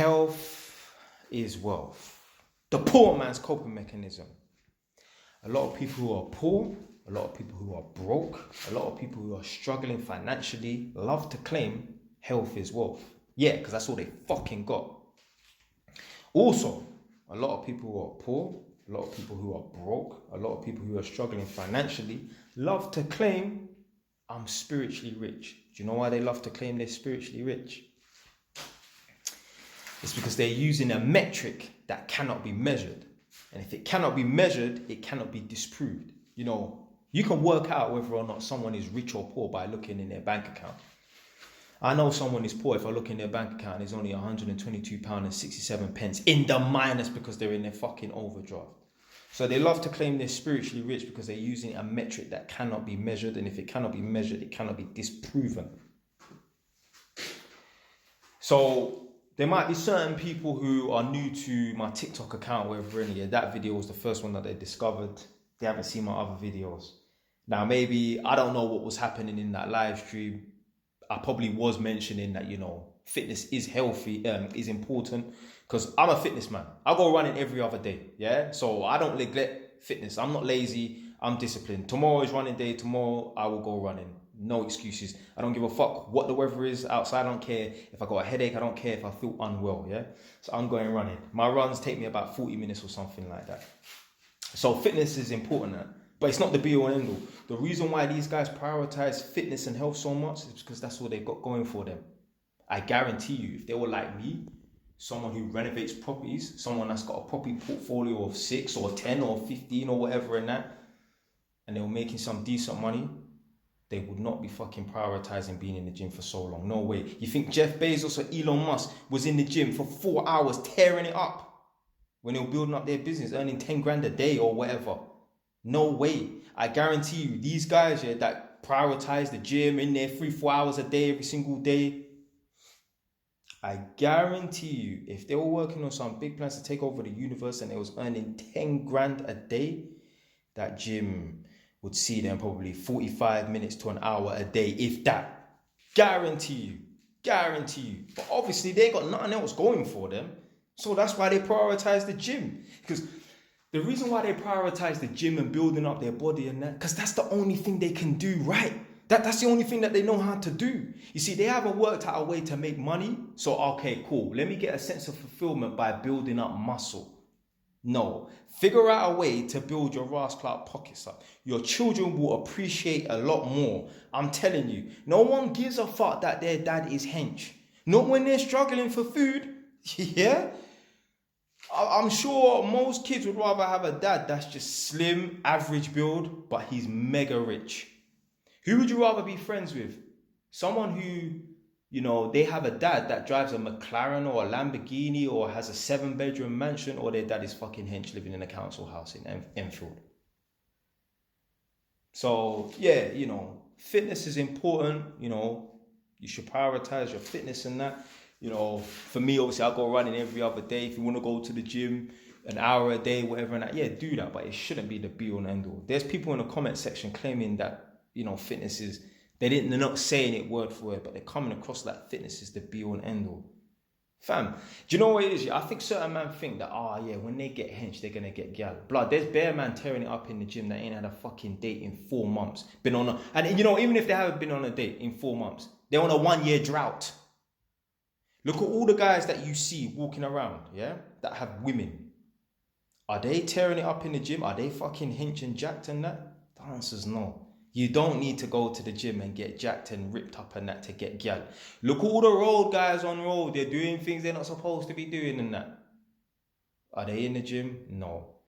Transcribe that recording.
Health is wealth. The poor man's coping mechanism. A lot of people who are poor, a lot of people who are broke, a lot of people who are struggling financially love to claim health is wealth. Yeah, because that's all they fucking got. Also, a lot of people who are poor, a lot of people who are broke, a lot of people who are struggling financially love to claim, I'm spiritually rich. Do you know why they love to claim they're spiritually rich? It's because they're using a metric that cannot be measured. And if it cannot be measured, it cannot be disproved. You know, you can work out whether or not someone is rich or poor by looking in their bank account. I know someone is poor if I look in their bank account and there's only £122.67 in the minus because they're in their fucking overdraft. So they love to claim they're spiritually rich because they're using a metric that cannot be measured. And if it cannot be measured, it cannot be disproven. So there might be certain people who are new to my TikTok account, wherever any of that video was the first one that they discovered. They haven't seen my other videos. Now, maybe, I don't know what was happening in that live stream. I probably was mentioning that, you know, fitness is healthy, is important, because I'm a fitness man. I go running every other day, yeah? So I don't neglect fitness. I'm not lazy. I'm disciplined. Tomorrow is running day. Tomorrow I will go running. No excuses. I don't give a fuck what the weather is outside. I don't care if I got a headache. I don't care if I feel unwell, yeah? So I'm going running. My runs take me about 40 minutes or something like that. So fitness is important, but it's not the be all and end all. The reason why these guys prioritize fitness and health so much is because that's what they've got going for them. I guarantee you, if they were like me, someone who renovates properties, someone that's got a property portfolio of 6 or 10 or 15 or whatever in that, and they were making some decent money, they would not be fucking prioritizing being in the gym for so long. No way. You think Jeff Bezos or Elon Musk was in the gym for 4 hours tearing it up when they were building up their business, earning 10 grand a day or whatever? No way. I guarantee you, these guys here that prioritize the gym in there 3-4 hours a day, every single day, I guarantee you, if they were working on some big plans to take over the universe and they was earning 10 grand a day, that gym would see them probably 45 minutes to an hour a day, if that. Guarantee you. Guarantee you. But obviously, they ain't got nothing else going for them. So that's why they prioritize the gym. Because the reason why they prioritize the gym and building up their body and that, because that's the only thing they can do right. That's the only thing that they know how to do. You see, they haven't worked out a way to make money. So, okay, cool. Let me get a sense of fulfillment by building up muscle. No. Figure out a way to build your rascal pockets up. Your children will appreciate a lot more. I'm telling you. No one gives a fuck that their dad is hench. Not when they're struggling for food. Yeah? I'm sure most kids would rather have a dad that's just slim, average build, but he's mega rich. Who would you rather be friends with? Someone who, you know, they have a dad that drives a McLaren or a Lamborghini or has a 7-bedroom mansion, or their dad is fucking hench living in a council house in Enfield. So, yeah, you know, fitness is important. You know, you should prioritize your fitness and that. You know, for me, obviously, I go running every other day. If you want to go to the gym an hour a day, whatever, and that, yeah, do that. But it shouldn't be the be all and end all. There's people in the comment section claiming that, you know, fitness is, they're not saying it word for word, but they're coming across that fitness is the be all and end all. Fam, do you know what it is? I think certain men think that, yeah, when they get hench, they're going to get gal. Blood, there's bare man tearing it up in the gym that ain't had a fucking date in 4 months. And you know, even if they haven't been on a date in 4 months, they're on a 1-year drought. Look at all the guys that you see walking around, yeah, that have women. Are they tearing it up in the gym? Are they fucking hench and jacked and that? The answer's no. You don't need to go to the gym and get jacked and ripped up and that to get gal. Look at all the road guys on road. They're doing things they're not supposed to be doing and that. Are they in the gym? No.